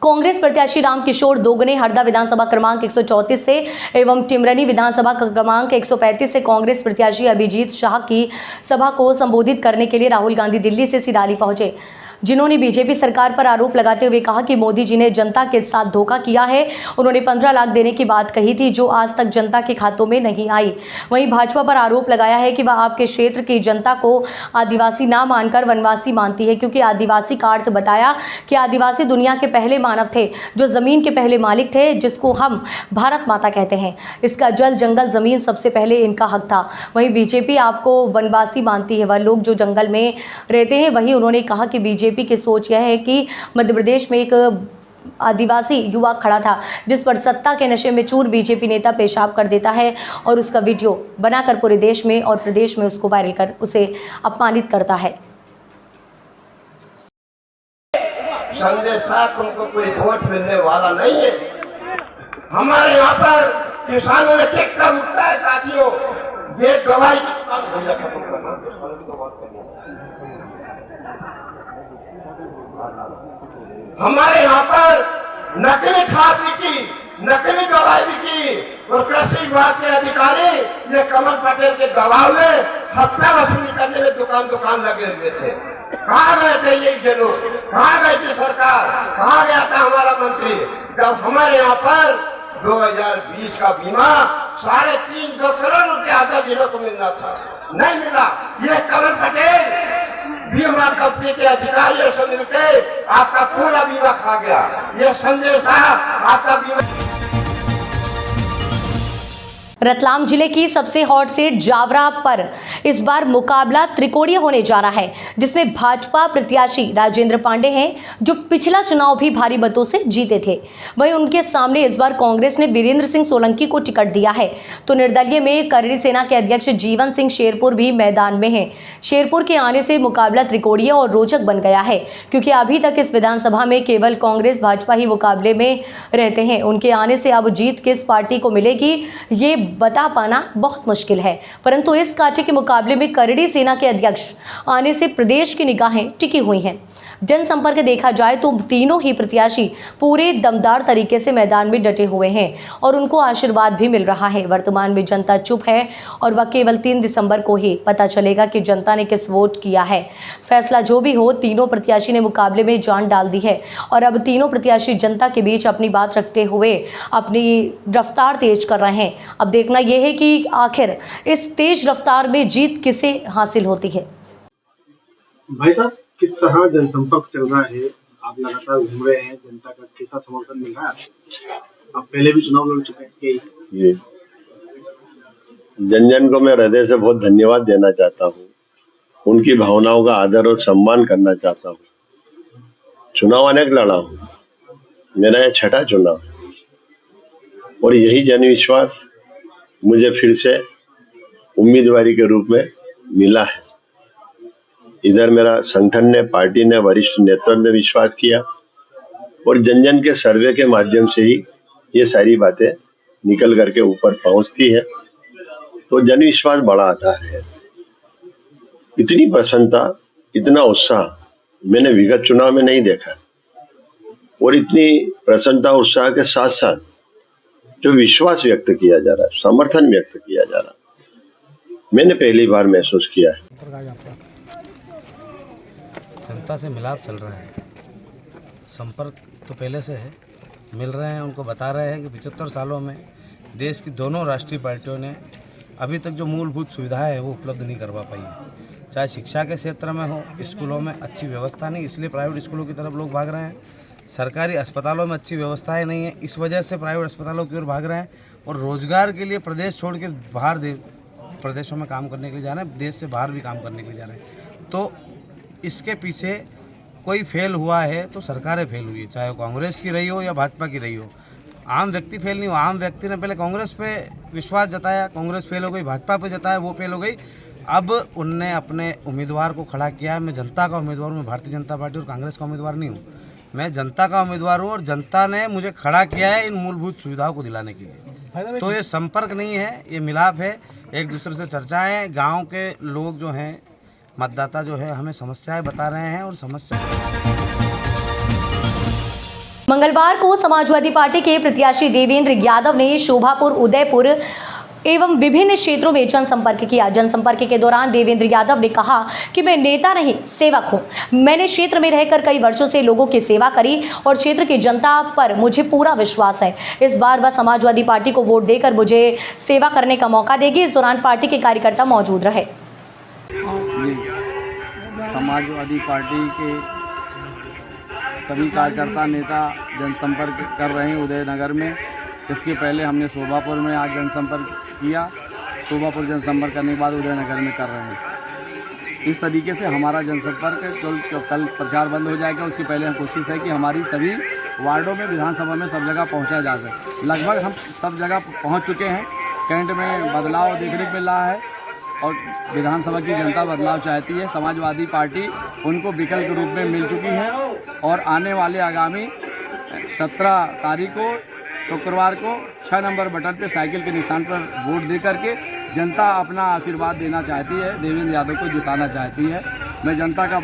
कांग्रेस प्रत्याशी रामकिशोर दोगने हरदा विधानसभा क्रमांक 134 से एवं टिमरनी विधानसभा क्रमांक 135 से कांग्रेस प्रत्याशी अभिजीत शाह की सभा को संबोधित करने के लिए राहुल गांधी दिल्ली से सिदाली पहुंचे, जिन्होंने बीजेपी सरकार पर आरोप लगाते हुए कहा कि मोदी जी ने जनता के साथ धोखा किया है। उन्होंने 15 लाख देने की बात कही थी जो आज तक जनता के खातों में नहीं आई। वहीं भाजपा पर आरोप लगाया है कि वह आपके क्षेत्र की जनता को आदिवासी ना मानकर वनवासी मानती है, क्योंकि आदिवासी का अर्थ बताया कि आदिवासी दुनिया के पहले मानव थे जो जमीन के पहले मालिक थे, जिसको हम भारत माता कहते हैं। इसका जल जंगल जमीन सबसे पहले इनका हक था। वहीं बीजेपी आपको वनवासी मानती है, वह लोग जो जंगल में रहते हैं। वहीं उन्होंने कहा कि बीजेपी की सोच यह है कि मध्य प्रदेश में एक आदिवासी युवा खड़ा था जिस पर सत्ता के नशे में चूर बीजेपी नेता पेशाब कर देता है और उसका वीडियो बनाकर पूरे देश में और प्रदेश में उसको वायरल कर उसे अपमानित करता है। संजय शाह उनको कोई वोट मिलने वाला नहीं है। हमारे यहाँ पर किसानों ने कितना उठता है साथियों, ये दवाई की हमारे यहाँ पर नकली खाद की, नकली दवाई की और कृषि विभाग के अधिकारी ये कमल पटेल के दबाव में हफ्ता वसूली करने में दुकान दुकान लगे हुए थे। कहाँ गए थे ये लोग, कहाँ गई थी सरकार, कहाँ गया था हमारा मंत्री जब हमारे यहाँ पर 2020 का बीमा 350 करोड़ रुपया आधा जिलों को मिलना था, नहीं मिला। ये कमल पटेल बीमा कंपनी के अधिकारियों से मिलकर आपका पूरा बीमा खा गया। ये संजय शाह आपका बीमा। रतलाम जिले की सबसे हॉट सीट जावरा पर इस बार मुकाबला त्रिकोणीय होने जा रहा है, जिसमें भाजपा प्रत्याशी राजेंद्र पांडे हैं जो पिछला चुनाव भी भारी मतों से जीते थे। वहीं उनके सामने इस बार कांग्रेस ने वीरेंद्र सिंह सोलंकी को टिकट दिया है, तो निर्दलीय में करणी सेना के अध्यक्ष जीवन सिंह शेरपुर भी मैदान में हैं। शेरपुर के आने से मुकाबला त्रिकोणीय और रोचक बन गया है, क्योंकि अभी तक इस विधानसभा में केवल कांग्रेस भाजपा ही मुकाबले में रहते हैं। उनके आने से अब जीत किस पार्टी को मिलेगी ये बता पाना बहुत मुश्किल है, परंतु इस कांटे के मुकाबले में करणी सेना के अध्यक्ष आने से प्रदेश की निगाहें टिकी हुई हैं। जनसंपर्क देखा जाए तो तीनों ही प्रत्याशी पूरे दमदार तरीके से मैदान में डटे हुए हैं और उनको आशीर्वाद भी मिल रहा है। वर्तमान में जनता चुप है और वह केवल 3 दिसंबर को ही पता चलेगा कि जनता ने किस वोट किया है। फैसला जो भी हो, तीनों प्रत्याशी ने मुकाबले में जान डाल दी है और अब तीनों प्रत्याशी जनता के बीच अपनी बात रखते हुए अपनी रफ्तार तेज कर रहे हैं। अब देखना यह है कि आखिर इस तेज रफ्तार में जीत किसे हासिल होती है। भाई साहब, किस तरह जनसंपर्क चल रहा है? आप लगातार घूम रहे हैं, जनता का कैसा समर्थन मिल रहा है? आप पहले भी चुनाव लड़ चुके हैं जी। जन जन को मैं हृदय से बहुत धन्यवाद देना चाहता हूँ, उनकी भावनाओं का आदर और सम्मान करना चाहता हूँ। चुनाव अनेक लड़ा हूँ, मेरा यह 6ठा चुनाव और यही जन विश्वास मुझे फिर से उम्मीदवारी के रूप में मिला है। इधर मेरा संगठन ने, पार्टी ने, वरिष्ठ नेतृत्व ने विश्वास किया और जन जन के सर्वे के माध्यम से ही ये सारी बातें निकल करके ऊपर पहुंचती है, तो जन विश्वास बड़ा आता है। इतनी प्रसन्नता, इतना उत्साह मैंने विगत चुनाव में नहीं देखा और इतनी प्रसन्नता उत्साह के साथ साथ जो विश्वास व्यक्त किया जा रहा है, समर्थन व्यक्त किया जा रहा है, मैंने पहली बार महसूस किया है। जनता से मिलाप चल रहा है, संपर्क तो पहले से है, मिल रहे हैं, उनको बता रहे हैं कि 75 सालों में देश की दोनों राष्ट्रीय पार्टियों ने अभी तक जो मूलभूत सुविधाएं है वो उपलब्ध नहीं करवा पाई है। चाहे शिक्षा के क्षेत्र में हो, स्कूलों में अच्छी व्यवस्था नहीं, इसलिए प्राइवेट स्कूलों की तरफ लोग भाग रहे हैं। सरकारी अस्पतालों में अच्छी व्यवस्थाएं नहीं है, इस वजह से प्राइवेट अस्पतालों की ओर भाग रहे हैं और रोजगार के लिए प्रदेश छोड़ के बाहर प्रदेशों में काम करने के लिए जा रहे हैं, देश से बाहर भी काम करने के लिए जा रहे हैं। तो इसके पीछे कोई फेल हुआ है तो सरकारें फेल हुई है, चाहे वो कांग्रेस की रही हो या भाजपा की रही हो। आम व्यक्ति फेल नहीं हुआ। आम व्यक्ति ने पहले कांग्रेस पे विश्वास जताया, कांग्रेस फेल हो गई, भाजपा पे जताया, वो फेल हो गई। अब उनने अपने उम्मीदवार को खड़ा किया है। मैं जनता का उम्मीदवार हूँ, मैं भारतीय जनता पार्टी और कांग्रेस का उम्मीदवार नहीं हूँ, मैं जनता का उम्मीदवार हूँ और जनता ने मुझे खड़ा किया है इन मूलभूत सुविधाओं को दिलाने के लिए। तो ये संपर्क नहीं है, ये मिलाप है, एक दूसरे से चर्चाएं हैं। गाँव के लोग जो हैं, मतदाता जो है, हमें समस्याएं बता रहे हैं और समस्या मंगलवार को समाजवादी पार्टी के प्रत्याशी देवेंद्र यादव ने शोभापुर, उदयपुर एवं विभिन्न क्षेत्रों में जनसंपर्क किया। जनसंपर्क के दौरान देवेंद्र यादव ने कहा कि मैं नेता नहीं, सेवक हूं। मैंने क्षेत्र में रहकर कई वर्षों से लोगों की सेवा करी और क्षेत्र की जनता पर मुझे पूरा विश्वास है। इस बार वह समाजवादी पार्टी को वोट देकर मुझे सेवा करने का मौका देगी। इस दौरान पार्टी के कार्यकर्ता मौजूद रहे। जी, समाजवादी पार्टी के सभी कार्यकर्ता नेता जनसंपर्क कर रहे हैं उदयनगर में। इसके पहले हमने शोभापुर में आज जनसंपर्क किया। शोभापुर जनसंपर्क करने के बाद उदयनगर में कर रहे हैं। इस तरीके से हमारा जनसंपर्क कल प्रचार बंद हो जाएगा। उसके पहले हम कोशिश है कि हमारी सभी वार्डों में, विधानसभा में सब जगह पहुंचा जा सके। लगभग हम सब जगह पहुंच चुके हैं। कैंट में बदलाव देखने को मिल रहा है और विधानसभा की जनता बदलाव चाहती है। समाजवादी पार्टी उनको विकल्प के रूप में मिल चुकी है और आने वाले आगामी 17 तारीख को शुक्रवार को 6 नंबर बटन पे साइकिल के निशान पर वोट दे करके जनता अपना आशीर्वाद देना चाहती है। देवेंद्र यादव को जिताना चाहती है। मैं जनता का